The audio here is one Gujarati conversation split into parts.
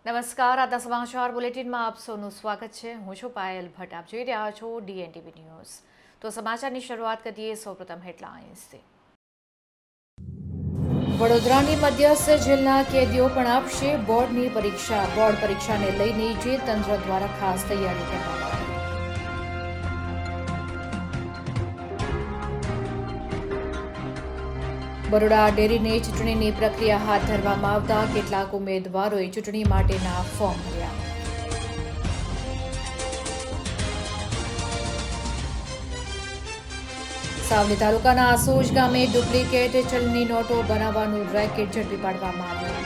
નમસ્કાર, આજના સમાચાર બુલેટિનમાં આપ સૌનું સ્વાગત છે। હું છું પાયલ ભટ્ટ। આપ જોઈ રહ્યા છો DNTV ન્યૂઝ। તો સમાચારની શરૂઆત કરીએ સૌપ્રથમ હેડલાઇન્સથી। વડોદરાની મધ્યસ્થ જેલના કેદીઓ પણ આપશે બોર્ડની પરીક્ષા। બોર્ડ પરીક્ષાને લઈને જેલ તંત્ર દ્વારા ખાસ તૈયારી કરવામાં આવી। બરોડા ડેરીને ચૂંટણીની પ્રક્રિયા હાથ ધરવામાં આવતા કેટલાક ઉમેદવારોએ ચૂંટણી માટેના ફોર્મ ભર્યા। સાવલી તાલુકાના આસોજ ગામે ડુપ્લિકેટ ચલણી નોટો બનાવવાનું રેકેટ ઝડપી પાડવામાં આવ્યું।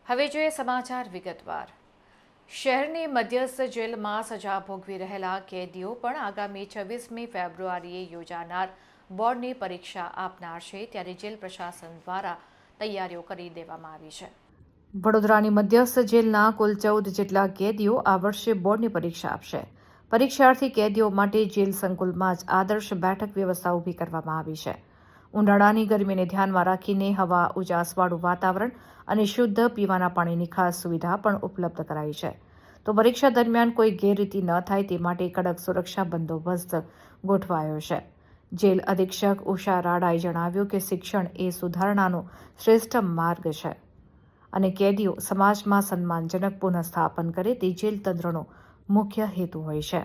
હવે જોઈએ સમાચાર વિગતવાર। શહેરની મધ્યસ્થ જેલમાં સજા ભોગવી રહેલા કેદીઓ પણ આગામી 26મી ફેબ્રુઆરીએ યોજાનાર બોર્ડની પરીક્ષા આપનાર છે, ત્યારે જેલ પ્રશાસન દ્વારા તૈયારીઓ કરી દેવામાં આવી છે। વડોદરાની મધ્યસ્થ જેલના કુલ 14 જેટલા કેદીઓ આ વર્ષે બોર્ડની પરીક્ષા આપશે। પરીક્ષાર્થી કેદીઓ માટે જેલ સંકુલમાં જ આદર્શ બેઠક વ્યવસ્થા ઊભી કરવામાં આવી છે। ઉનાળાની ગરમીને ધ્યાનમાં રાખીને હવા ઉજાસવાળું વાતાવરણ અને શુદ્ધ પીવાના પાણીની ખાસ સુવિધા પણ ઉપલબ્ધ કરાઈ છે। તો પરીક્ષા દરમિયાન કોઈ ગેરરીતિ ન થાય તે માટે કડક સુરક્ષા બંદોબસ્ત ગોઠવાયો છે। જેલ અધિક્ષક ઉષા રાડાએ જણાવ્યું કે શિક્ષણ એ સુધારણાનો શ્રેષ્ઠ માર્ગ છે અને કેદીઓ સમાજમાં સન્માનજનક પુનઃસ્થાપન કરે તે જેલ તંત્રનો મુખ્ય હેતુ હોય છે।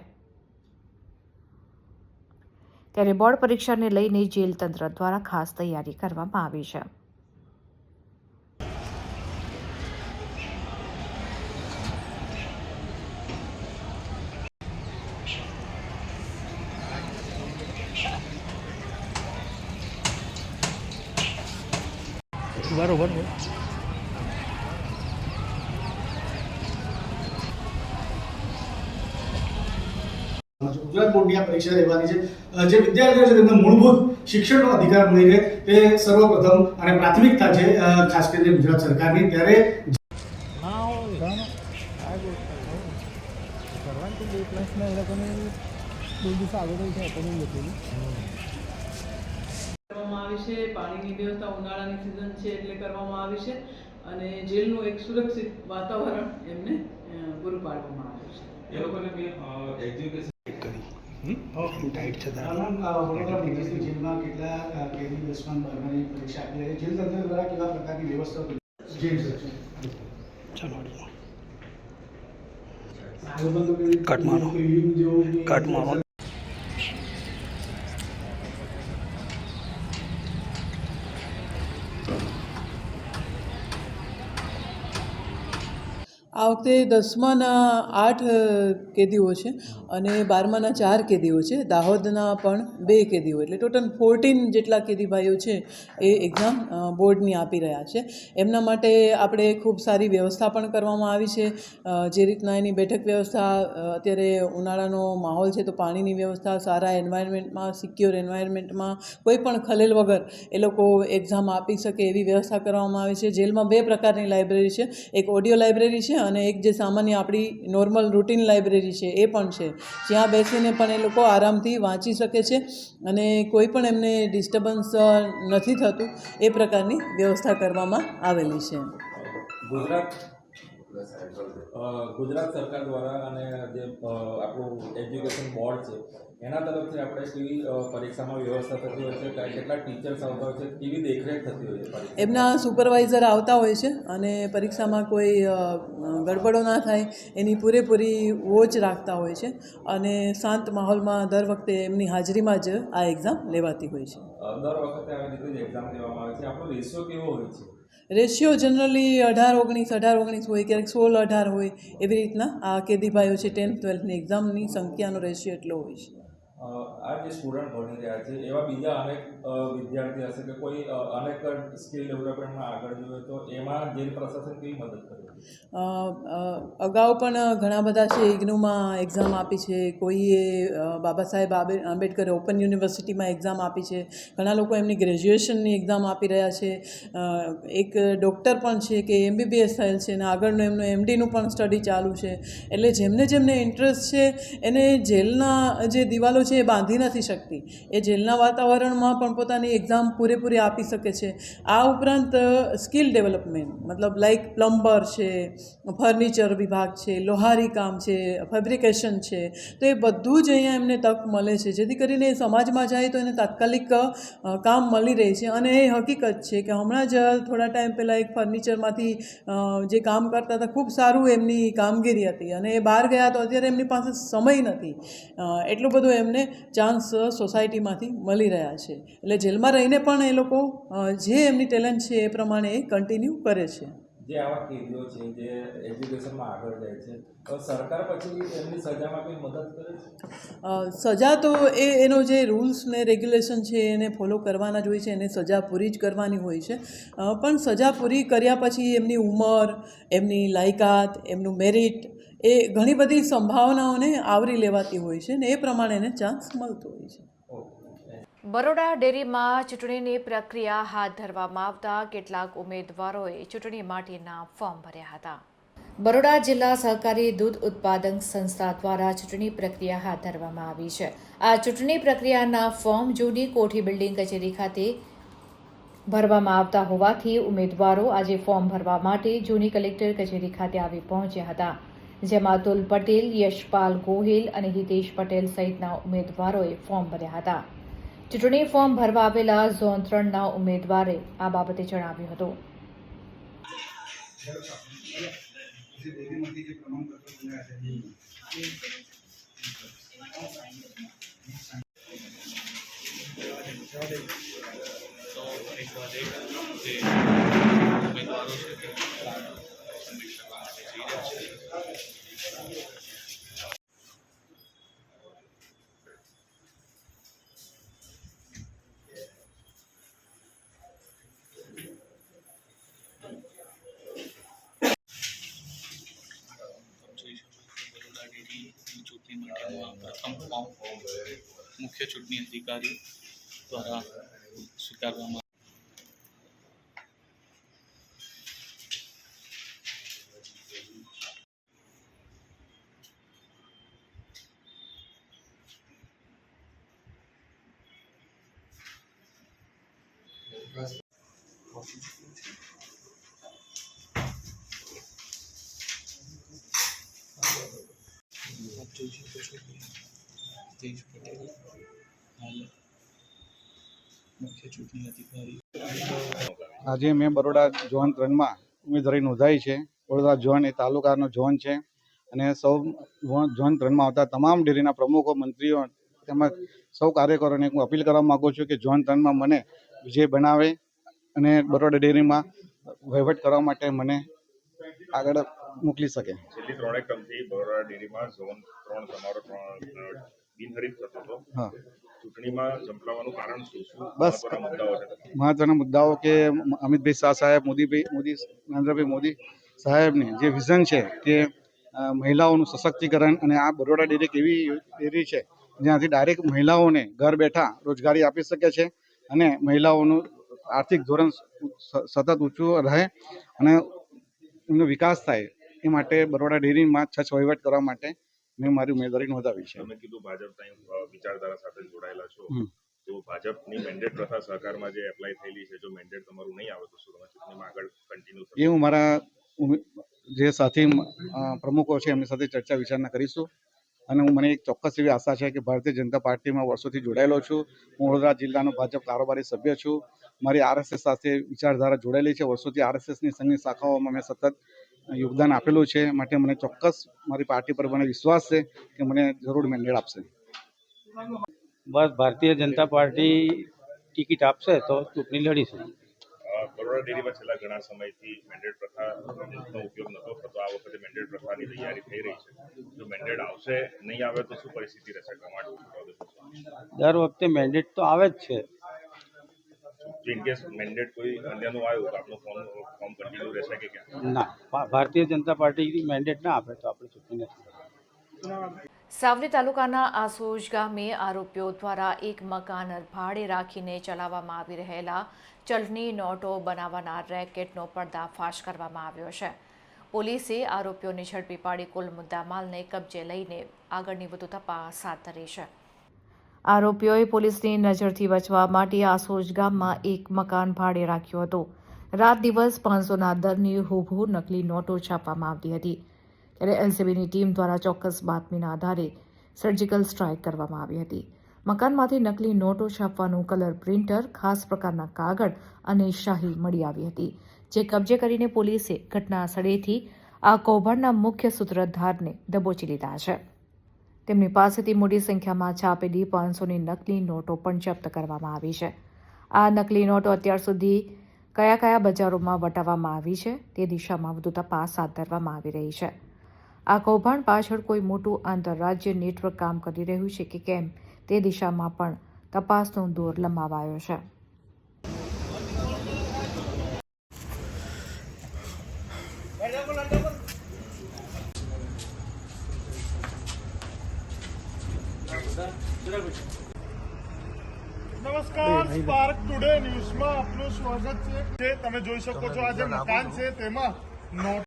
ત્યારે બોર્ડ પરીક્ષાને લઈને જેલ તંત્ર દ્વારા ખાસ તૈયારી કરવામાં આવી છે। બરોબર ગુજરાત બોર્ડની આ પરીક્ષા લેવાની છે। જે વિદ્યાર્થીઓ છે તેમને મૂળભૂત શિક્ષણનો અધિકાર મળી રહે તે સર્વપ્રથમ અને પ્રાથમિકતા છે ખાસ કરીને ગુજરાત સરકારની। ત્યારે પાણીની વ્યવસ્થા ઉનાળાની સિઝન છે એટલે કરવામાં આવી છે અને જેલનું એક સુરક્ષિત વાતાવરણ એમને પૂરું પાડવામાં આવ્યું છે। એ લોકોને એજ્યુકેશન જેલમાં કેટલા કેદી 10મા 12માની પરીક્ષા આપી રહ્યા છે, જેલ તંત્ર દ્વારા કેવા પ્રકારની વ્યવસ્થા જેલ કટમાં આ વખતે 10માના 8 કેદીઓ છે અને 12માના 4 કેદીઓ છે। દાહોદના પણ 2 કેદીઓ, એટલે ટોટલ 14 જેટલા કેદી ભાઈઓ છે એ એક્ઝામ બોર્ડની આપી રહ્યા છે। એમના માટે આપણે ખૂબ સારી વ્યવસ્થા પણ કરવામાં આવી છે। જે રીતના એની બેઠક વ્યવસ્થા, અત્યારે ઉનાળાનો માહોલ છે તો પાણીની વ્યવસ્થા, સારા એન્વાયરમેન્ટમાં, સિક્યોર એન્વાયરમેન્ટમાં કોઈ પણ ખલેલ વગર એ લોકો એક્ઝામ આપી શકે એવી વ્યવસ્થા કરવામાં આવી છે। જેલમાં 2 પ્રકારની લાઇબ્રેરી છે, એક ઓડિયો લાઇબ્રેરી છે અને એક જે સામાન્ય આપણી નોર્મલ રૂટીન લાઇબ્રેરી છે એ પણ છે, જ્યાં બેસીને પણ એ લોકો આરામથી વાંચી શકે છે અને કોઈ પણ એમને ડિસ્ટર્બન્સ નથી થતું એ પ્રકારની વ્યવસ્થા કરવામાં આવેલી છે। ગુજરાત સરકાર દ્વારા અને જે આપણું એજ્યુકેશન બોર્ડ છે એના તરફથી આપણે કેવી પરીક્ષામાં વ્યવસ્થા થતી હોય છે, કેટલા ટીચર્સ આવતા હોય છે, કેવી દેખરેખ થતી હોય છે? એમના સુપરવાઇઝર આવતા હોય છે અને પરીક્ષામાં કોઈ ગડબડો ના થાય એની પૂરેપૂરી વોચ રાખતા હોય છે અને શાંત માહોલમાં દર વખતે એમની હાજરીમાં જ આ એક્ઝામ લેવાતી હોય છે। દર વખતે આવી રીતે જ એક્ઝામ લેવામાં આવે છે। આપણો રેશિયો કેવો હોય છે? રેશિયો જનરલી 18-19, 18-19 હોય, ક્યારેક 16-18 હોય, એવી રીતના આ કેદીભાઈઓ છે 10th 12thની એક્ઝામની સંખ્યાનો રેશિયો એટલો હોય છે। આ જે સ્ટુડન્ટ ભણી રહ્યા છે એવા બીજા અનેક વિદ્યાર્થી હશે કે કોઈ અનેક સ્કિલ ડેવલપમેન્ટમાં આગળ જોઈએ તો એમાં જેલ પ્રશાસન કેવી મદદ કરે? અગાઉ પણ ઘણા બધા છે ઇગ્નુમાં એક્ઝામ આપી છે, કોઈએ બાબા સાહેબ આંબેડકર ઓપન યુનિવર્સિટીમાં એક્ઝામ આપી છે, ઘણા લોકો એમની ગ્રેજ્યુએશનની એક્ઝામ આપી રહ્યા છે। એક ડૉક્ટર પણ છે કે MBBS થયેલ છે અને આગળનું એમનું MDનું પણ સ્ટડી ચાલુ છે। એટલે જેમને જેમને ઇન્ટરેસ્ટ છે એને જેલના જે દિવાલો છે છે એ બાંધી નથી શકતી. એ જેલના વાતાવરણમાં પણ પોતાની એક્ઝામ પૂરેપૂરી આપી શકે છે. આ ઉપરાંત સ્કિલ ડેવલપમેન્ટ મતલબ લાઈક પ્લમ્બર છે, ફર્નિચર વિભાગ છે, લોહારી કામ છે, ફેબ્રિકેશન છે, તો એ બધું જ અહીંયા એમને તક મળે છે, જેથી કરીને એ સમાજમાં જાય તો એને તાત્કાલિક કામ મળી રહે છે. અને એ હકીકત છે કે હમણાં જ થોડા ટાઈમ પહેલાં એક ફર્નિચરમાંથી જે કામ કરતા હતા, ખૂબ સારું એમની કામગીરી હતી, અને એ બહાર ગયા તો અત્યારે એમની પાસે સમય નથી, એટલું બધું એમને ચાન્સ સોસાયટીમાંથી મળી રહ્યા છે. એટલે જેલમાં રહીને પણ એ લોકો જે એમની ટેલેન્ટ છે એ પ્રમાણે એ કન્ટિન્યુ કરે છે. જે આવા કેદીઓ છે જે એજ્યુકેશનમાં આગળ જાય છે, તો સરકાર પછી એમની સજામાં કંઈ મદદ કરે છે? સજા તો એનો જે રૂલ્સ ને રેગ્યુલેશન છે એને ફોલો કરવાના જ હોય છે, એને સજા પૂરી જ કરવાની હોય છે. પણ સજા પૂરી કર્યા પછી એમની ઉંમર, એમની લાયકાત, એમનું મેરિટ, એ ઘણી બધી સંભાવનાઓને આવરી લેવાતી હોય છે ને એ પ્રમાણે એને ચાન્સ મળતો હોય છે. બરોડા ડેરીમાં ચૂંટણીની પ્રક્રિયા હાથ ધરવામાં આવતા કેટલાક ઉમેદવારોએ ચૂંટણી માટેના ફોર્મ ભર્યા હતા. બરોડા જિલ્લા સહકારી દૂધ ઉત્પાદક સંસ્થા દ્વારા ચૂંટણી પ્રક્રિયા હાથ ધરવામાં આવી છે. આ ચૂંટણી પ્રક્રિયાના ફોર્મ જૂની કોઠી બિલ્ડિંગ કચેરી ખાતે ભરવામાં આવતા હોવાથી ઉમેદવારો આજે ફોર્મ ભરવા માટે જૂની કલેક્ટર કચેરી ખાતે આવી પહોંચ્યા હતા, જેમાં અતુલ પટેલ, યશપાલ ગોહિલ અને હિતેશ પટેલ સહિતના ઉમેદવારોએ ફોર્મ ભર્યા હતા. ચૂંટણી ફોર્મ ભરવા આવેલા ઝોન 3ના ઉમેદવારે આ બાબતે જણાવ્યું હતું. ચૂંટણી માટેનું આ પ્રથમ ફોર્મ મુખ્ય ચૂંટણી અધિકારી દ્વારા સ્વીકારવામાં હિતેશ પટેલ હાલ મુખ્ય ચૂંટણી અધિકારી. આજે મેં બરોડા ઝોન 3માં ઉમેદવારી નોંધાઈ છે. બરોડા ઝોન એ તાલુકાનો ઝોન છે અને સૌ ઝોન 3માં આવતા તમામ ડેરીના પ્રમુખો, મંત્રીઓ તેમજ સૌ કાર્યકરોને હું અપીલ કરવા માગું છું કે ઝોન 3માં મને વિજય બનાવે અને બરોડા ડેરીમાં વહીવટ કરવા માટે મને આગળ મોકલી શકે. છેલ્લી 3 ટર્મથી બરોડા ડેરીમાં ઝોન 3 તમારો બિનહરીફ થતો હતો. હા, ચૂંટણીમાં ઝંપલાવવાનું કારણ શું? બસ મુદ્દાઓ છે મહત્વના મુદ્દાઓ કે અમિતભાઈ શાહ સાહેબ, નરેન્દ્રભાઈ મોદી સાહેબની જે વિઝન છે કે મહિલાઓનું સશક્તિકરણ, અને આ બરોડા ડેરી એક એવી ડેરી છે જ્યાંથી ડાયરેક્ટ મહિલાઓને ઘર બેઠા રોજગારી આપી શકે છે અને મહિલાઓનું આર્થિક ધોરણ સતત ઊંચું રહે અને એમનો વિકાસ થાય એ માટે બરોડા ડેરીમાં છ વહીવટ કરવા માટે મેં મારી ઉમેદવારી નોંધાવી છે. તમે કીધું ભાજપના વિચારધારા સાથે જોડાયેલા છો, તો ભાજપની મેન્ડેટ પ્રથા સહકારમાં જે એપ્લાય થયેલી છે, જો મેન્ડેટ તમારું નહીં આવે તો શું તમે ચૂંટણીમાં આગળ કન્ટિન્યુ થશો? એ હું મારા જે સાથી પ્રમુખો છે એમની સાથે ચર્ચા વિચારણા કરીશું અને મને એક ચોક્કસ એવી આશા છે કે ભારતીય જનતા પાર્ટીમાં વર્ષોથી જોડાયેલો છું. હું વડોદરા જિલ્લાનો ભાજપ કારોબારી સભ્ય છું. મારી આરએસએસ સાથે વિચારધારા જોડાયેલી છે. વર્ષોથી આરએસએસની સંઘની શાખાઓમાં મેં સતત યોગદાન આપેલું છે, માટે મને ચોક્કસ મારી પાર્ટી પર મને વિશ્વાસ છે કે મને જરૂર મેન્ડેટ આપશે. બસ ભારતીય જનતા પાર્ટી ટિકિટ આપશે તો ચૂંટણી લડીશું. બરોડા ડેરીમાં છેલ્લા ઘણા સમયથી મેન્ડેટ પ્રથાનો ઉપયોગ નહોતો થતો. આ વખતે મેન્ડેટ પ્રથાની તૈયારી થઈ રહી છે. જો મેન્ડેટ આવશે, નહીં આવે તો શું પરિસ્થિતિ રહેશે? દર વખતે મેન્ડેટ તો આવે જ છે. ઇનકેસ મેન્ડેટ કોઈ અન્યનું આવ્યું તો આપનું ફોર્મ કન્ટિન્યુ રહેશે કે ક્યાં? ના, ભારતીય જનતા પાર્ટી મેન્ડેટ ના આપે તો આપણે ચૂંટણી નથી. સાવલી તાલુકાના આસોજ ગામે આરોપીઓ દ્વારા એક મકાન ભાડે રાખીને ચલાવવામાં આવી રહેલા ચલણી નોટો બનાવવાના રેકેટનો પર્દાફાશ કરવામાં આવ્યો છે. પોલીસે આરોપીઓને ઝડપી પાડી કુલ મુદ્દામાલને કબજે લઈને આગળની વધુ તપાસ હાથ ધરી છે. આરોપીઓએ પોલીસની નજરથી બચવા માટે આસોજ ગામમાં એક મકાન ભાડે રાખ્યું હતું. રાત દિવસ 500ના દરની હૂબહૂ નકલી નોટો છાપવામાં આવતી હતી. ત્યારે એલસીબીની ટીમ દ્વારા ચોક્કસ બાતમીના આધારે સર્જિકલ સ્ટ્રાઇક કરવામાં આવી હતી. મકાનમાંથી નકલી નોટો છાપવાનું કલર પ્રિન્ટર, ખાસ પ્રકારના કાગળ અને શાહી મળી આવી હતી, જે કબજે કરીને પોલીસે ઘટના સ્થળેથી આ કૌભાંડના મુખ્ય સૂત્રધારને દબોચી લીધા છે. તેમની પાસેથી મોટી સંખ્યામાં છાપેલી 500ની નકલી નોટો પણ જપ્ત કરવામાં આવી છે. આ નકલી નોટો અત્યાર સુધી કયા કયા બજારોમાં વટાવવામાં આવી છે તે દિશામાં વધુ તપાસ હાથ ધરવામાં આવી રહી છે. આ કૌભાંડ પાછળ કોઈ મોટું આંતરરાજ્ય નેટવર્ક કામ કરી રહ્યું છે કે કેમ તે દિશામાં પણ તપાસનો દોર લંબાવાયો છે. નમસ્કાર, સ્પાર્ક ટુડે ન્યૂઝમાં આપનું સ્વાગત છે. તમે જોઈ શકો છો આ જે મકાન છે તેમાં નોટ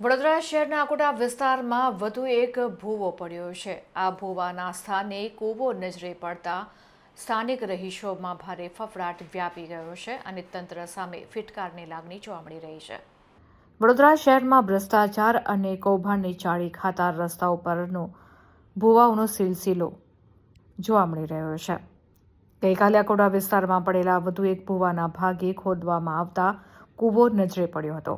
વડોદરા શહેરના આકોટા વિસ્તારમાં વધુ એક ભૂવો પડ્યો છે. આ ભૂવાના સ્થાને કૂવો નજરે પડતા સ્થાનિક રહીશોમાં ભારે ફફડાટ વ્યાપી ગયો છે અને તંત્ર સામે ફિટકારની લાગણી જોવા મળી રહી છે. વડોદરા શહેરમાં ભ્રષ્ટાચાર અને કૌભાંડની ચાળી ખાતા રસ્તાઓ પરનો ભૂવાઓનો સિલસિલો જોવા મળી રહ્યો છે. ગઈકાલે આકોટા વિસ્તારમાં પડેલા વધુ એક ભૂવાના ભાગે ખોદવામાં આવતા કૂવો નજરે પડ્યો હતો,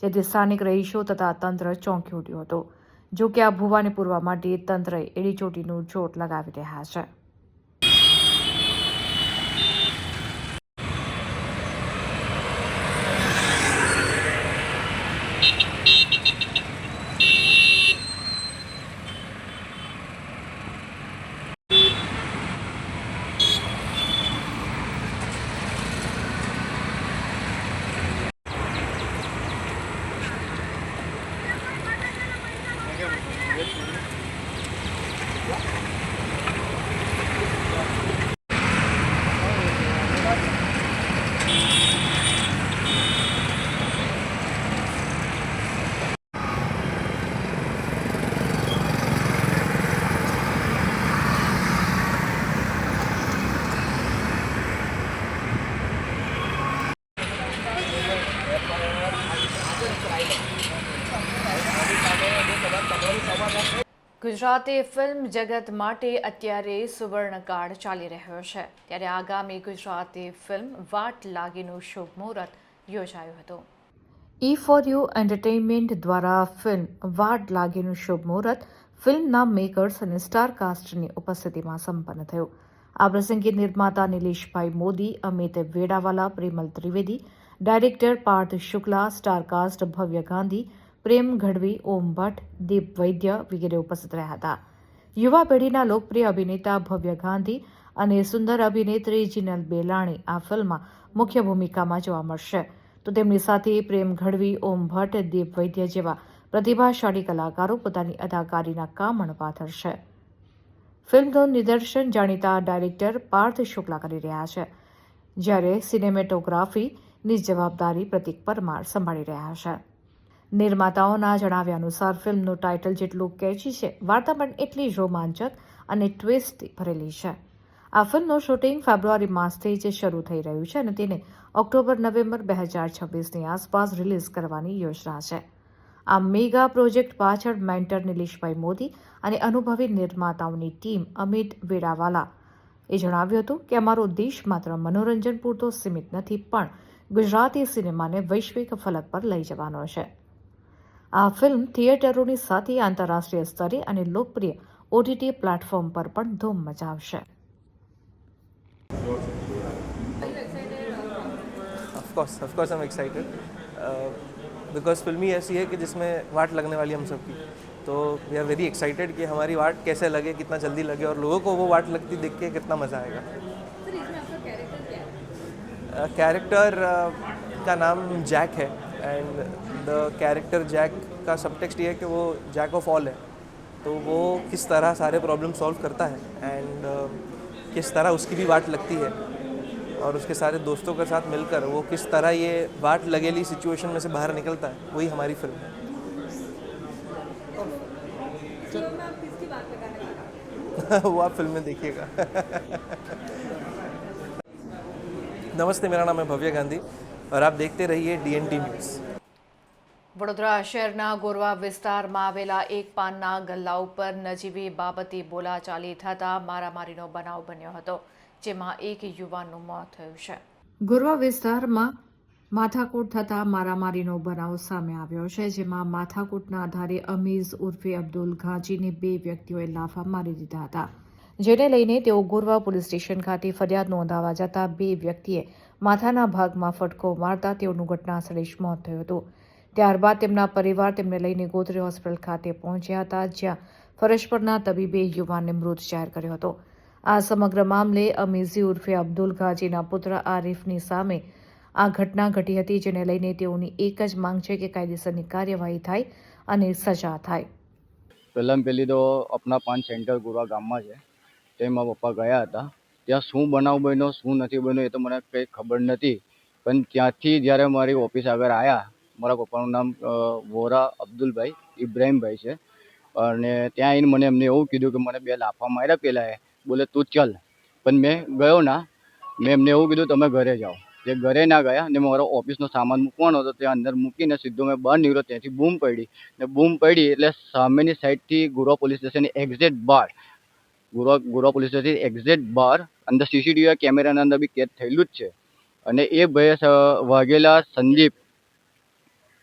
જેથી સ્થાનિક રહીશો તથા તંત્ર ચોંકી ઉઠ્યું હતું. જો કે આ ભૂવાને પૂરવા માટે તંત્રએ એડીચોટીનું જોર લગાવી રહ્યા છે. ગુજરાતી ફિલ્મ જગત માટે અત્યારે સુવર્ણકાળ ચાલી રહ્યો છે. ત્યારે આગામી ગુજરાતી ફિલ્મ વાટ લાગીનું શુભ મુહૂર્ત યોજાયું હતું. E4U એન્ટરટેઇનમેન્ટ દ્વારા ફિલ્મ વાટ લાગીનું શુભ મુહૂર્ત ફિલ્મના મેકર્સ અને સ્ટાર કાસ્ટની ઉપસ્થિતિમાં સંપન્ન થયું. આ પ્રસંગે નિર્માતા Nileshbhai Modi, Amit Vedawala, Premal Trivedi, director Parth Shukla, star cast Bhavya Gandhi, પ્રેમ ગઢવી, ઓમ ભટ્ટ, દીપ વૈદ્ય વગેરે ઉપસ્થિત રહ્યા હતા. યુવા પેઢીના લોકપ્રિય અભિનેતા ભવ્ય ગાંધી અને સુંદર અભિનેત્રી જીનલ બેલાણી આ ફિલ્મમાં મુખ્ય ભૂમિકામાં જોવા મળશે, તો તેમની સાથે પ્રેમ ગઢવી, ઓમ ભટ્ટ, દીપ વૈદ્ય જેવા પ્રતિભાશાળી કલાકારો પોતાની અદાકારીના કામણ પાથરશે. ફિલ્મનું નિદર્શન જાણીતા ડાયરેક્ટર પાર્થ શુક્લા કરી રહ્યા છે, જ્યારે સિનેમેટોગ્રાફીની જવાબદારી પ્રતીક પરમાર સંભાળી રહ્યા છે. નિર્માતાઓના જણાવ્યા અનુસાર ફિલ્મનું ટાઇટલ જેટલું કેચી છે, વાર્તા પણ એટલી જ રોમાંચક અને ટ્વિસ્ટથી ભરેલી છે. આ ફિલ્મનું શૂટિંગ ફેબ્રુઆરી માસથી જ શરૂ થઈ રહ્યું છે અને તેને ઓક્ટોબર-નવેમ્બર 2026ની આસપાસ રિલીઝ કરવાની યોજના છે. આ મેગા પ્રોજેક્ટ પાછળ મેન્ટર નિલેશભાઈ મોદી અને અનુભવી નિર્માતાઓની ટીમ અમિત વેડાવાલા એ જણાવ્યું હતું કે અમારો ઉદ્દેશ માત્ર મનોરંજન પૂરતો સીમિત નથી, પણ ગુજરાતી સિનેમાને વૈશ્વિક ફલક પર લઈ જવાનો છે. આ ફિલ્મ થિયેટરોની સાથે આંતરરાષ્ટ્રીય સ્તરે અને લોકપ્રિય OTT પ્લેટફોર્મ પર પણ ધૂમ મચાવશે. Course I am excited because फिल्मी ऐसी है कि जिसमें वाट लगने वाली हम सबकी, तो वी आर वेरी एक्साइटेड कि हमारी वाट कैसे लगे, कितना जल्दी लगे और लोगों को वो वाट लगती देख के कितना मज़ा आएगा। कैरेक्टर का नाम जैक है एंड द कैरेक्टर जैक का सबटेक्स्ट ये है कि वो जैक ऑफ ऑल है, तो वो किस तरह सारे प्रॉब्लम सॉल्व करता है एंड किस तरह उसकी भी वाट लगती है और उसके सारे दोस्तों के साथ मिलकर वो किस तरह ये वाट लगेली सिचुएशन में से बाहर निकलता है, वही हमारी फिल्म है। वो आप फिल्म में देखिएगा। नमस्ते, मेरा नाम है भव्य गांधी और आप देखते रहिए DNT न्यूज़। વડોદરા શહેરના ગોરવા વિસ્તારમાં આવેલા એક પાનના ગલ્લા ઉપર નજીવી બાબતે બોલાચાલી થતાં મારામારીનો બનાવ બન્યો હતો, જેમાં એક યુવાનનું મોત થયું છે। ગોરવા વિસ્તારમાં માથાકૂટ થતાં મારામારીનો બનાવ સામે આવ્યો છે, જેમાં માથાકૂટના આધારે અમીઝ ઉર્ફે અબ્દુલ ઘાજીને 2 વ્યક્તિઓએ લાફા મારી દીધા હતા, જેને લઈને તેઓ ગોરવા પોલીસ સ્ટેશન ખાતે ફરિયાદ નોંધાવવા જતાં 2 વ્યક્તિએ માથાના ભાગમાં ફટકો મારતા તેઓનું ઘટનાસ્થળે જ મોત થયું હતું। ત્યારબાદ તેમના પરિવાર તેમને લઈને ગોત્રી હોસ્પિટલ ખાતે પહોંચ્યા હતા, જ્યાં ફરજ પરના તબીબે યુવાનને મૃત જાહેર કર્યો હતો। આ સમગ્ર મામલે અમીઝી ઉર્ફે અબ્દુલ ઘાજીના પુત્ર આરિફની સામે આ ઘટના ઘટી હતી, જેને લઈને તેઓની એક જ માંગ છે કે કાયદેસરની કાર્યવાહી થાય અને સજા થાય। પહેલી તો આપણા પાન સેન્ટર ગોરવા ગામમાં છે, તે મારા પપ્પા ગયા હતા। ત્યાં શું બનાવ બન્યો શું નથી બન્યો એ તો મને કંઈ ખબર નથી, પણ ત્યાંથી જ્યારે મારી ઓફિસ આગળ આવ્યા, મારા પપ્પાનું નામ વોરા અબ્દુલભાઈ ઇબ્રાહીમભાઈ છે, અને ત્યાં આવીને મને એમને એવું કીધું કે મને 2 લાફા માર્યા પહેલાં, બોલે તું ચાલ, પણ મેં ગયો ના, મેં એમને એવું કીધું તમે ઘરે જાઓ, જે ઘરે ના ગયા ને મારો ઓફિસનો સામાન મૂકવાનો હતો ત્યાં અંદર મૂકીને સીધો મેં બહાર નીકળ્યો, ત્યાંથી બૂમ પડી ને બૂમ પડી એટલે સામેની સાઈડથી ગોરવા પોલીસ સ્ટેશનની એક્ઝેક્ટ બહાર ગોરવા પોલીસ સ્ટેશન એક્ઝેક્ટ બહાર અંદર CCTV કેમેરાના અંદર બી કેદ થયેલું જ છે, અને એ ભાઈ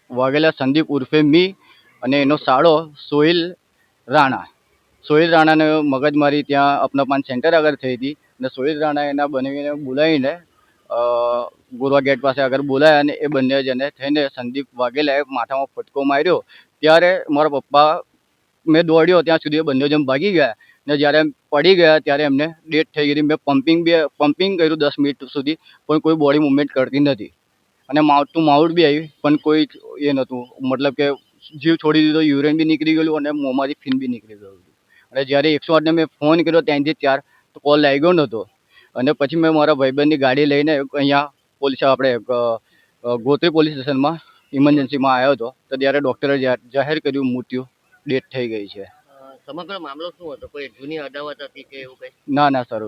વાઘેલા સંદીપ ઉર્ફે મી અને એનો સાળો સોહિલ રાણાને મગજમારી ત્યાં આપણા પાન સેન્ટર આગળ થઈ હતી, અને સોહિલ રાણા એના બનેવીને બોલાવીને ગોરવા ગેટ પાસે આગળ બોલાયા અને એ બંને જણે થઈને સંદીપ વાઘેલાએ માથામાં ફટકો માર્યો। ત્યારે મારા પપ્પા મેં દોડ્યો ત્યાં સુધી એ બંને જણ ભાગી ગયા ને જ્યારે પડી ગયા ત્યારે એમને ડેથ થઈ ગઈ। મેં પમ્પિંગ કર્યું 10 મિનિટ સુધી, પણ કોઈ બોડી મૂવમેન્ટ કરતી નથી, અને માઉથ ટુ માઉથ બી આવી પણ કોઈ એ નહોતું, મતલબ કે જીવ છોડી દીધો, યુરિન બી નીકળી ગયેલું અને મોંમાંથી ફીન બી નીકળી ગયું। અને જ્યારે 108ને મેં ફોન કર્યો ત્યાંથી 4 તો કોલ લાગ્યો નહોતો, અને પછી મેં મારા ભાઈબંધની ગાડી લઈને અહીંયા આપણે ગોત્રી પોલીસ સ્ટેશનમાં ઇમરજન્સીમાં આવ્યો હતો, તો ત્યારે ડૉક્ટરે જાહેર કર્યું મૃત્યુ ડેથ થઈ ગઈ છે। સમગ્ર મામલો શું હતો? કોઈ જૂની અદાવત હતી કે એવું કંઈ? ના સર,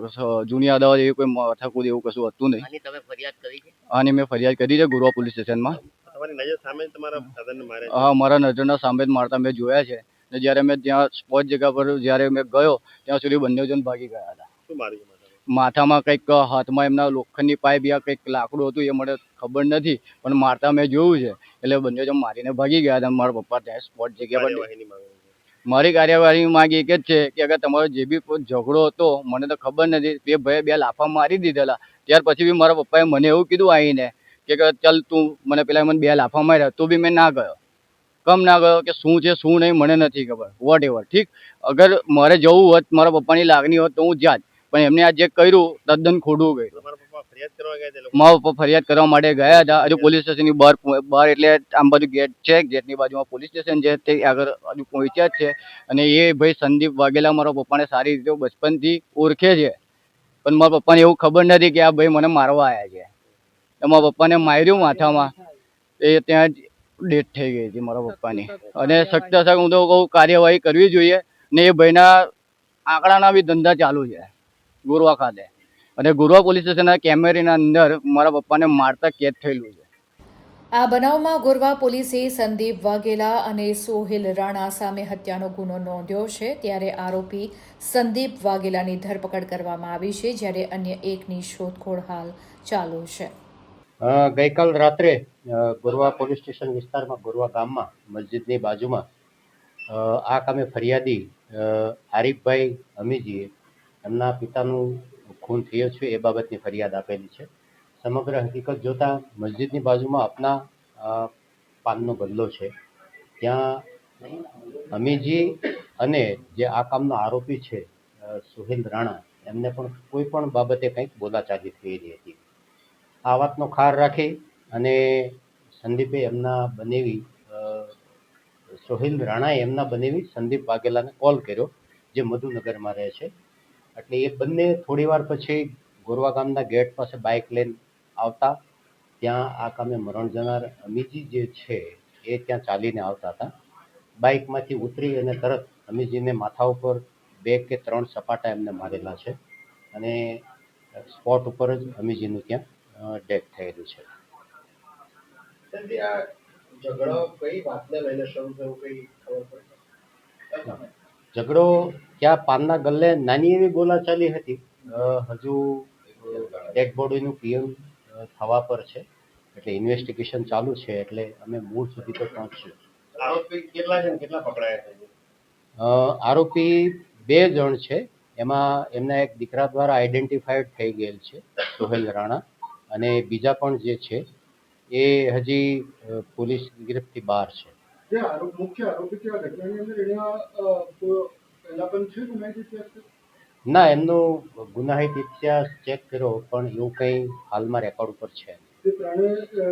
જૂની અદાવત એવી કોઈ માથાકૂટ એવું કશું હતું નહીં। આની તમે ફરિયાદ કરી છે? આની મેં ફરિયાદ કરી છે ગોરવા પોલીસ સ્ટેશનમાં। તમારી નજર સામે જ તમારા ફાધરને માર્યા? હા, મારા નજરના સામે જ મારતા મેં જોયા છે, ને જ્યારે મેં ત્યાં સ્પોટ જગ્યા પર જ્યારે મેં ગયો ત્યાં સુધી બંને જણ ભાગી ગયા હતા। શું માર્યું? માથામાં કંઈક, હાથમાં એમના લોખંડની પાઇપ યા કંઈક લાકડું હતું, એ મને ખબર નથી, પણ મારતા મેં જોયું છે, એટલે બંને જણ મારીને ભાગી ગયા હતા। મારા પપ્પા ત્યાં સ્પોટ જગ્યા પર મારી કાર્યવાહીની માંગ એક જ છે કે અગર તમારો જે બી ઝઘડો હતો, મને તો ખબર નથી, તે ભાઈએ 2 લાફા મારી દીધેલા, ત્યાર પછી બી મારા પપ્પાએ મને એવું કીધું આવીને કે ચાલ તું, મને પેલા મને 2 લાફા માર્યા, તો બી મેં ના ગયો। કમ ના ગયો કે શું છે શું નહીં મને નથી ખબર, વોટ એવર, ઠીક, અગર મારે જવું હોત, મારા પપ્પાની લાગણી હોત તો હું જાત, પણ એમને આ જે કર્યું તદ્દન ખોટું કર્યું। મારા પપ્પા ફરિયાદ કરવા માટે ગયા હતા, હજુ પોલીસ સ્ટેશનની બહાર એટલે આમ બાજુ ગેટ છે, ગેટની બાજુમાં પોલીસ સ્ટેશન છે, તે આગળ હજુ પહોંચ્યા જ છે। અને એ ભાઈ સંદીપ વાઘેલા મારા પપ્પાને સારી રીતે બચપનથી ઓળખે છે, પણ મારા પપ્પાને એવું ખબર નથી કે આ ભાઈ મને મારવા આવ્યા છે। મારા પપ્પાને માર્યું માથામાં, એ ત્યાં જ ડેથ થઈ ગઈ હતી મારા પપ્પાની, અને સખ્ત હું તો કહું કાર્યવાહી કરવી જોઈએ, ને એ ભાઈના આંકડાના બી ધંધા ચાલુ છે ગોરવા ખાતે, અને ગોરવા પોલીસ સ્ટેશનના કેમેરાના અંદર મારા પપ્પાને મારતા કેદ થયેલું છે। આ બનાવમાં ગોરવા પોલીસે સંદીપ વાઘેલા અને સોહિલ રાણા સામે હત્યાનો ગુનો નોંધ્યો છે, ત્યારે આરોપી સંદીપ વાઘેલાની ધરપકડ કરવામાં આવી છે, જ્યારે અન્ય એકની શોધખોળ હાલ ચાલુ છે। ગઈકાલ રાત્રે ગોરવા પોલીસ સ્ટેશન વિસ્તારમાં ગોરવા ગામમાં મસ્જિદની બાજુમાં આ કામે ફરિયાદી આરીફભાઈ અમીજીએ એમના પિતાનું ખૂન થયો છે એ બાબતની ફરિયાદ આપેલી છે। સમગ્ર હકીકત જોતાં મસ્જિદની બાજુમાં આપના પાનનો ગલ્લો છે, ત્યાં અમીજી અને જે આ કામનો આરોપી છે સુહેલ રાણા, એમને પણ કોઈ પણ બાબતે કંઈક બોલાચાલી થયેલી હતી. આ વાતનો ખાર રાખી અને સંદીપે એમના બનેવી સોહિલ રાણાએ એમના બનેવી સંદીપ વાઘેલાને કોલ કર્યો, જે મધુનગરમાં રહે છે. એટલે એ બંને થોડી વાર પછી ગોરવા ગામના ગેટ પાસે બાઇક લઈને આવતા ત્યાં આ કામે મરણ જનાર અમીજી જે છે એ ત્યાં ચાલીને આવતા હતા. બાઇકમાંથી ઉતરી અને તરત અમીજીને માથા ઉપર 2 કે 3 સપાટા એમને મારેલા છે અને સ્પોટ ઉપર જ અમીજીનું ત્યાં ડેથ થયેલું છે. ઝઘડો ત્યાં પાનના ગલ્લે નાની એવી બોલાચાલી હતી. હજુ ડેડ બોડીનું પીએમ થવા પર છે, એટલે ઇન્વેસ્ટિગેશન ચાલુ છે, એટલે અમે મૂળ સુધી તો પહોંચશું. આરોપી કેટલા છે, કેટલા પકડાયા? આરોપી 2 જણ છે, એમાં એમના એક દીકરા દ્વારા આઈડેન્ટિફાઈડ થઈ ગયેલ છે સોહેલ રાણા, અને બીજા પણ જે છે એ હજી પોલીસ ગિરફ્તથી બહાર છે. જે મુખ્ય આરોપી છે આ ઘટનાની અંદર એના પહેલા પણ છે ગુનાહિત ઇતિહાસ? ના, એમનો ગુનાહિત ઇતિહાસ ચેક કર્યો પણ એવું કંઈ હાલમાં રેકોર્ડ ઉપર છે. જે ત્રણેય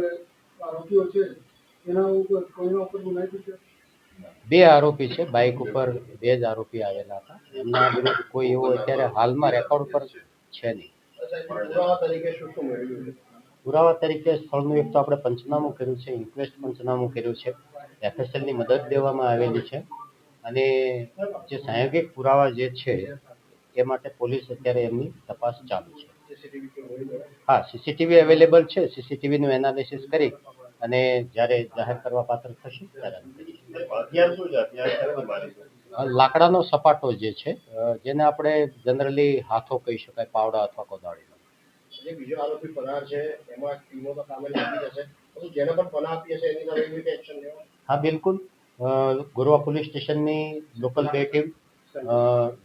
આરોપીઓ છે એના ઉપર કોઈના ઉપર ગુનાહિત ઇતિહાસ? 2 આરોપી છે, બાઇક ઉપર 2 જ આરોપી આવેલા હતા. એમના વિરુદ્ધ કોઈ એવો અત્યારે હાલમાં રેકોર્ડ ઉપર છે નહીં. પુરાવા તરીકે શું મેળવ્યું છે? પુરાવા તરીકે સ્થળનું એક તો આપણે પંચનામું કર્યું છે, ઇન્ક્વેસ્ટ પંચનામું કર્યું છે, એફએસએલની મદદ દેવામાં આવેલી છે, અને જે સાંયોગિક પુરાવા જે છે એ માટે પોલીસ અત્યારે એમની તપાસ ચાલુ છે. હા, સીસીટીવી અવેલેબલ છે. સીસીટીવીનું એનાલિસિસ કરી અને જ્યારે જાહેર કરવા પાત્ર થશે ત્યારે લાકડાનો સપાટો જે છે, જેને આપણે જનરલી હાથો કહી શકાય, પાવડા અથવા કોદાળીનો. જે બીજો આરોપી ફરાર છે એમાં ટીમો તો કામે લાગી જશે, પરંતુ જેને પણ પનાહ આપી હશે એની સામે એવી એક્શન લેવા? હા, બિલકુલ. ગોરવા પોલીસ સ્ટેશનની લોકલ 2 ટીમ,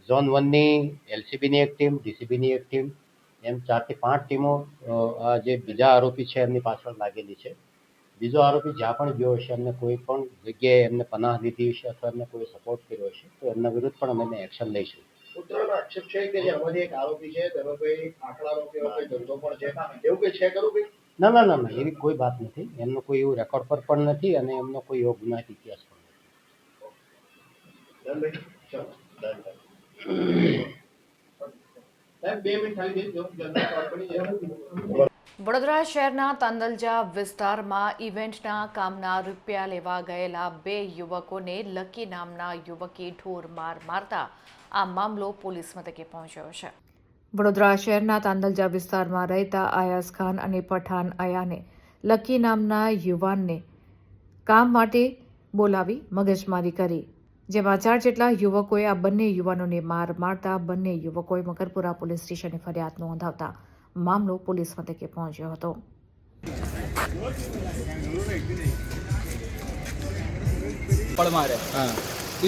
ઝોન 1ની એલસીબીની એક ટીમ, ડીસીબીની એક ટીમ, એમ 4 થી 5 ટીમો આ જે બીજા આરોપી છે એમની પાછળ લાગેલી છે. બીજો આરોપી જ્યાં પણ ગયો હશે, એમને કોઈ પણ જગ્યાએ એમને પનાહ લીધી હશે અથવા એમને કોઈ સપોર્ટ કર્યો હશે તો એમના વિરુદ્ધ પણ અમે એક્શન લઈશું. સૂત્રોનો આક્ષેપ છે કે જે આમાંથી એક આરોપી છે તેનો કોઈ આંકડાનો કે કોઈ ધંધો પણ છે, એવું કંઈ છે ખરું ભાઈ? ના ના ના ના, એવી કોઈ વાત નથી. એમનો કોઈ એવું રેકોર્ડ પર પણ નથી અને એમનો કોઈ એવો ગુનાહિત ઇતિહાસ પણ નથી. વડોદરા શહેરના તાંદલજા વિસ્તારમાં ઇવેન્ટના કામના રૂપિયા લેવા ગયેલા 2 યુવકોને લકી નામના યુવકે ઢોર માર મારતા આ મામલો પોલીસ મથકે પહોંચ્યો છે. વડોદરા શહેરના તાંદલજા વિસ્તારમાં રહેતા આયાઝ ખાન અને પઠાન અયાને લકી નામના યુવાનને કામ માટે બોલાવી મગજમારી કરી, જેમાં 4 જેટલા યુવકોએ આ બંને યુવાનોને માર મારતા બંને યુવકોએ મકરપુરા પોલીસ સ્ટેશને ફરિયાદ નોંધાવતા मामलो पुलिस मथके पहुंच्यो हतो।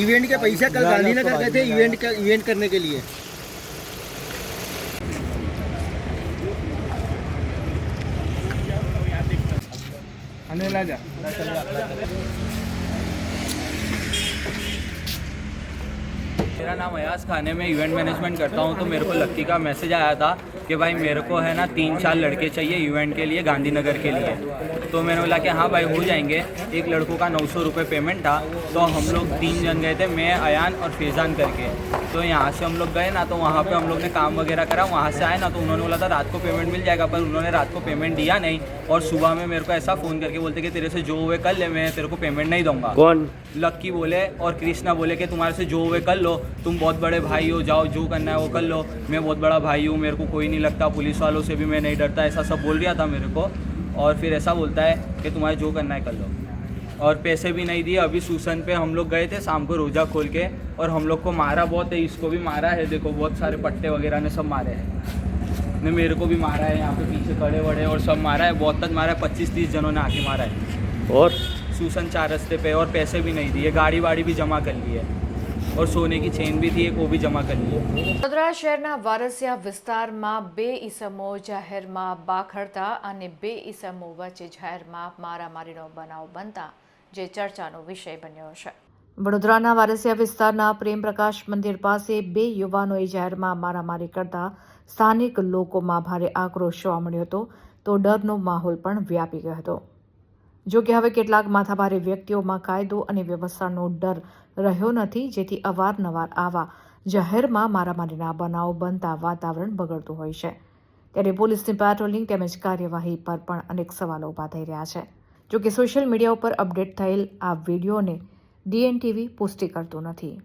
इवेंट के पैसे कल गांधीनगर गए थे इवेंट करने के लिए। मेरा नाम अयाज खान है, मैं इवेंट मैनेजमेंट करता हूँ। तो मेरे को लक्की का मैसेज आया था कि भाई मेरे को है ना 3-4 लड़के चाहिए इवेंट के लिए गांधीनगर के लिए। तो मैंने बोला कि हाँ भाई हो जाएंगे। एक लड़कों का 900 रुपये पेमेंट था। तो हम लोग 3 जन गए थे, मैं, अयान और फैज़ान करके। तो यहाँ से हम लोग गए ना, तो वहाँ पे हम लोग ने काम वगैरह करा। वहाँ से आए ना, तो उन्होंने बोला था रात को पेमेंट मिल जाएगा, पर उन्होंने रात को पेमेंट दिया नहीं। और सुबह में मेरे को ऐसा फ़ोन करके बोलते कि तेरे से जो हुए कर ले, मैं तेरे को पेमेंट नहीं दूंगा। कौन? लक्की बोले और कृष्णा बोले कि तुम्हारे से जो हुए कर लो, तुम बहुत बड़े भाई हो, जाओ जो करना है वो कर लो। मैं बहुत बड़ा भाई हूँ, मेरे को कोई नहीं लगता, पुलिस वालों से भी मैं नहीं डरता, ऐसा सब बोल रहा था मेरे को। और फिर ऐसा बोलता है कि तुम्हारे जो करना है कर लो, और पैसे भी नहीं दिए। अभी सूसन पे हम लोग गए थे शाम को रोज़ा खोल के, और हम लोग को मारा बहुत है। इसको भी मारा है, देखो बहुत सारे पट्टे वगैरह ने सब मारे हैं, ने मेरे को भी मारा है, यहाँ पे पीछे खड़े वड़े और सब मारा है, बहुत तक मारा है। 25-30 जनों ने आके मारा है। और सूसन 4 रास्ते पे, और पैसे भी नहीं दिए, गाड़ी वाड़ी भी जमा कर ली है। और सोने की चेन भी थी, एक वो भी जमा कर ली है। વડોદરા શહેરના વારસિયા વિસ્તારમાં 2 ઈસમો જાહેરમાં બાખડતા અને 2 ઈસમો વચ્ચે જાહેરમાં મારામારીનો બનાવ બનતા જે ચર્ચાનો વિષય બન્યો છે. વડોદરાના વારસિયા વિસ્તારના પ્રેમ પ્રકાશ મંદિર પાસે 2 યુવાનોએ જાહેરમાં મારામારી કરતા સ્થાનિક લોકોમાં ભારે આક્રોશ જોવા મળ્યો હતો તો ડરનો માહોલ પણ વ્યાપી ગયો હતો. જો કે હવે કેટલાક માથાભારે વ્યક્તિઓમાં કાયદો અને વ્યવસ્થાનો ડર રહ્યો નથી, જેથી અવારનવાર આવા જાહેરમાં મારામારીના બનાવો બનતા વાતાવરણ બગડતું હોય છે. ત્યારે પોલીસની પેટ્રોલિંગ તેમજ કાર્યવાહી પર પણ અનેક સવાલો ઊભા થઈ રહ્યા છે. જો કે સોશિયલ મીડિયા ઉપર અપડેટ થયેલ આ વિડીયોને DNTV પુષ્ટિ કરતું નથી.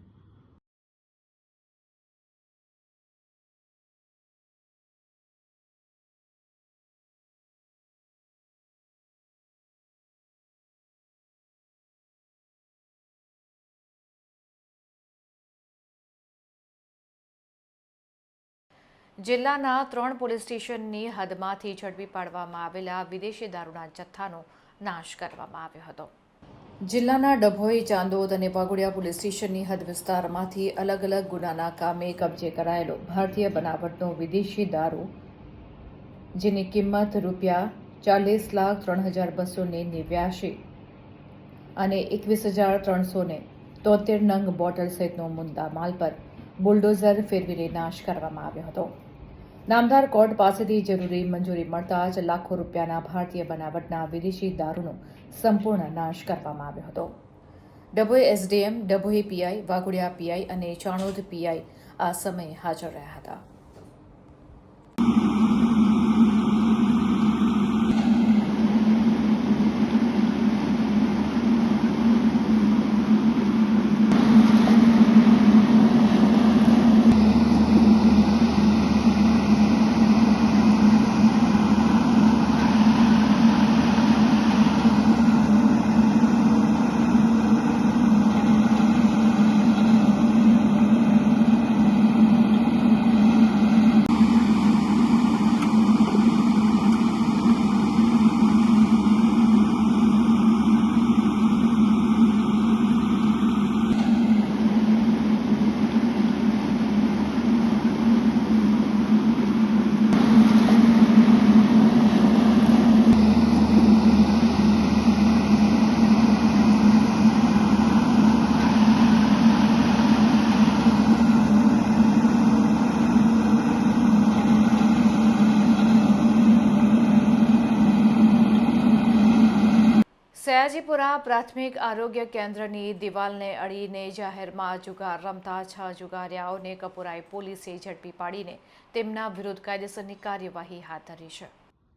જિલ્લાના 3 પોલીસ સ્ટેશનની હદમાંથી ઝડપી પાડવામાં આવેલા વિદેશી દારૂના જથ્થાનો નાશ કરવામાં આવ્યો હતો. જિલ્લાના ડભોઈ, ચાંદોદ અને વાઘોડિયા પોલીસ સ્ટેશનની હદ વિસ્તારમાંથી અલગ અલગ ગુનાના કામે કબજે કરાયેલો ભારતીય બનાવટનો વિદેશી દારૂ, જેની કિંમત ₹40,03,289 અને 21,373 નંગ બોટલ સહિતનો મુદ્દા માલ પર બુલડોઝર ફેરવીને નાશ કરવામાં આવ્યો હતો. નામદાર કોર્ટ પાસેથી જરૂરી મંજૂરી મળતા જ લાખો રૂપિયાના ભારતીય બનાવટના વિદેશી દારૂનો સંપૂર્ણ નાશ કરવામાં આવ્યો હતો. Dabhoi SDM, Dabhoi PI, Waghodia PI અને ચાણોદ PI આ સમયે હાજર રહ્યા હતા. સયાજીપુરા પ્રાથમિક આરોગ્ય કેન્દ્રની દિવાલને અડીને જાહેરમાં જુગાર રમતા 6 જુગારિયાઓને કપુરાઈ પોલીસે ઝડપી પાડીને તેમના વિરુદ્ધ કાયદેસરની કાર્યવાહી હાથ ધરી છે.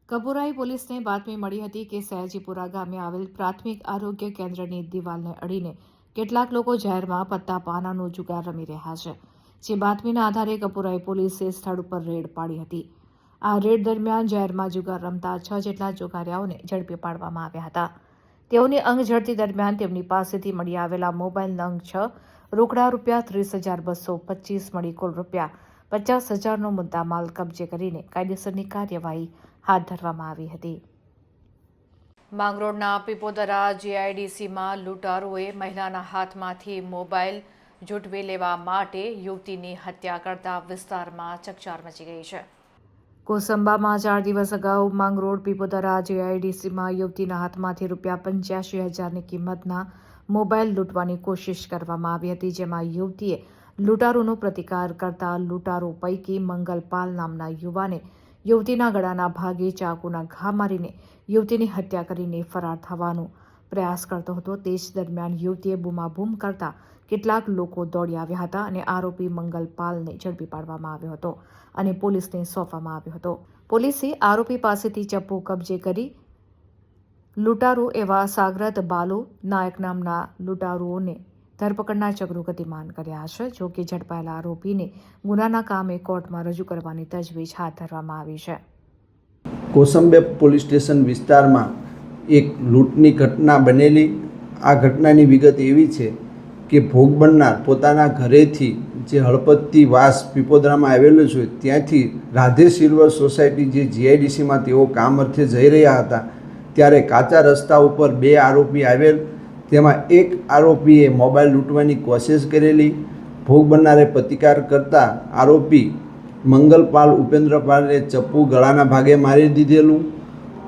કપુરાઈ પોલીસને બાતમી મળી હતી કે સયાજીપુરા ગામે આવેલ પ્રાથમિક આરોગ્ય કેન્દ્રની દિવાલને અડીને કેટલાક લોકો જાહેરમાં પત્તા પાનાનો જુગાર રમી રહ્યા છે. જે બાતમીના આધારે કપુરાઈ પોલીસે સ્થળ ઉપર રેડ પાડી હતી. આ રેડ દરમિયાન જાહેરમાં જુગાર રમતા 6 જેટલા જુગારિયાઓને ઝડપી પાડવામાં આવ્યા હતા. તેઓની અંગ ઝડતી દરમિયાન તેમની પાસેથી મળી આવેલા મોબાઈલ નંગ 6, રોકડા ₹30,225 મળી કુલ ₹50,000નો મુદ્દામાલ કબજે કરીને કાયદેસરની કાર્યવાહી હાથ ધરવામાં આવી હતી. માંગરોળના પીપોદરા GIDCમાં લૂંટારુઓએ મહિલાના હાથમાંથી મોબાઈલ ઝૂંટવી લેવા માટે યુવતીની હત્યા કરતા વિસ્તારમાં ચકચાર મચી ગઈ છે. કોસંબામાં 4 દિવસ અગાઉ માંગરોળ પીપોદરા GIDCમાં યુવતીના હાથમાંથી ₹85,000ની કિંમતના મોબાઈલ લૂંટવાની કોશિશ કરવામાં આવી હતી. જેમાં યુવતીએ લૂંટારૂનો પ્રતિકાર કરતા લૂંટારૂ પૈકી મંગલપાલ નામના યુવાને યુવતીના ગળાના ભાગે ચાકુના ઘા મારીને યુવતીની હત્યા કરીને ફરાર થવાનો પ્રયાસ કરતો હતો. તે જ દરમિયાન યુવતીએ બૂમાબૂમ કરતા કેટલાક લોકો દોડી આવ્યા હતા અને આરોપી મંગલપાલને ઝડપી પાડવામાં આવ્યો હતો અને પોલીસને સોંપવામાં આવ્યો હતો. પોલીસે આરોપી પાસેથી ચપ્પુ કબજે કરી લૂંટારૂ એવા સાગરત બાલો નાયક નામના લૂંટારૂઓને ધરપકડના ચક્રો ગતિમાન કર્યા છે. જો કે ઝડપાયેલા આરોપીને ગુનાના કામે કોર્ટમાં રજૂ કરવાની તજવીજ હાથ ધરવામાં આવી છે. કોસંબે પોલીસ સ્ટેશન વિસ્તારમાં એક લૂંટની ઘટના બનેલી. આ ઘટનાની વિગત એવી છે કે ભોગ બનનાર પોતાના ઘરેથી જે હળપતિ વાસ પીપોદરામાં આવેલું છે ત્યાંથી રાધે સિલ્વર સોસાયટી જે GIDCમાં તેઓ કામ અર્થે જઈ રહ્યા હતા ત્યારે કાચા રસ્તા ઉપર 2 આરોપી આવેલ. તેમાં એક આરોપીએ મોબાઈલ લૂંટવાની કોશિશ કરેલી ભોગ બનનારે પ્રતિકાર કરતા આરોપી મંગલપાલ ઉપેન્દ્રપાલે ચપ્પુ ગળાના ભાગે મારી દીધેલું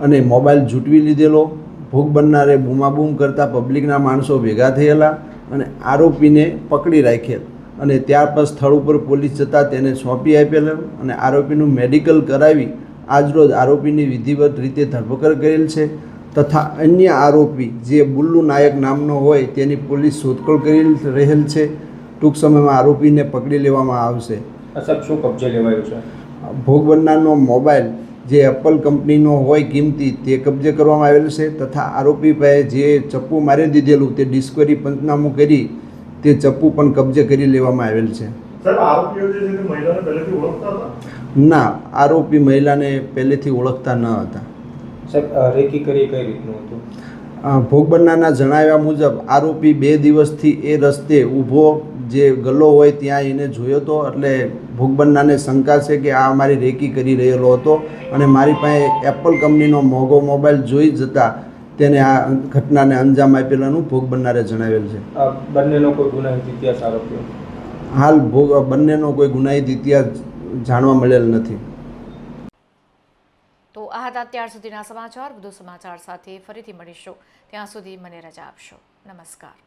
અને મોબાઈલ ઝૂંટવી લીધેલો. ભોગ બનનારે બૂમાબૂમ કરતા પબ્લિકના માણસો ભેગા થયેલા અને આરોપીને પકડી રાખેલ અને ત્યાર પછી સ્થળ ઉપર પોલીસ જતાં તેને સોંપી આપેલ અને આરોપીનું મેડિકલ કરાવી આજરોજ આરોપીની વિધિવત રીતે ધરપકડ કરેલ છે તથા અન્ય આરોપી જે બુલ્લુ નાયક નામનો હોય તેની પોલીસ શોધખોળ કરી રહેલ છે. ટૂંક સમયમાં આરોપીને પકડી લેવામાં આવશે. સાહેબ શું કબજે લેવાયું છે? ભોગ બનનારનો મોબાઈલ જે એપલ કંપનીનો હોય કિંમતી તે કબજે કરવામાં આવેલ છે તથા આરોપી પાસે જે ચપ્પુ મારી દીધેલું તે ડિસ્કવરી પંચનામું કરી તે ચપ્પુ પણ કબજે કરી લેવામાં આવેલ છે. ના, આરોપી મહિલાને પહેલેથી ઓળખતા ન હતા. સાહેબ રેકી કરી કઈ રીતનું હતું? ભોગ બનનારના જણાવ્યા મુજબ આરોપી 2 દિવસથી એ રસ્તે ઊભો જે ગલ્લો હોય ત્યાં એને જોયો હતો એટલે ભોગ બનનારને શંકા છે કે આ મારી રેકી કરી રહેલો હતો અને મારી પાસે એપલ કંપનીનો મોંઘો મોબાઈલ જોઈ જતાં તેને આ ઘટનાને અંજામ આપેલાનું ભોગ બનનારે જણાવેલ છે. બંનેનો કોઈ ગુનાહિત ઇતિહાસ આરોપીઓ? હાલ બંનેનો કોઈ ગુનાહિત ઇતિહાસ જાણવા મળેલ નથી. તો આ હતા અત્યાર સુધીના સમાચાર. વધુ સમાચાર સાથે ફરીથી મળીશું. ત્યાં સુધી મને રજા આપશો. નમસ્કાર.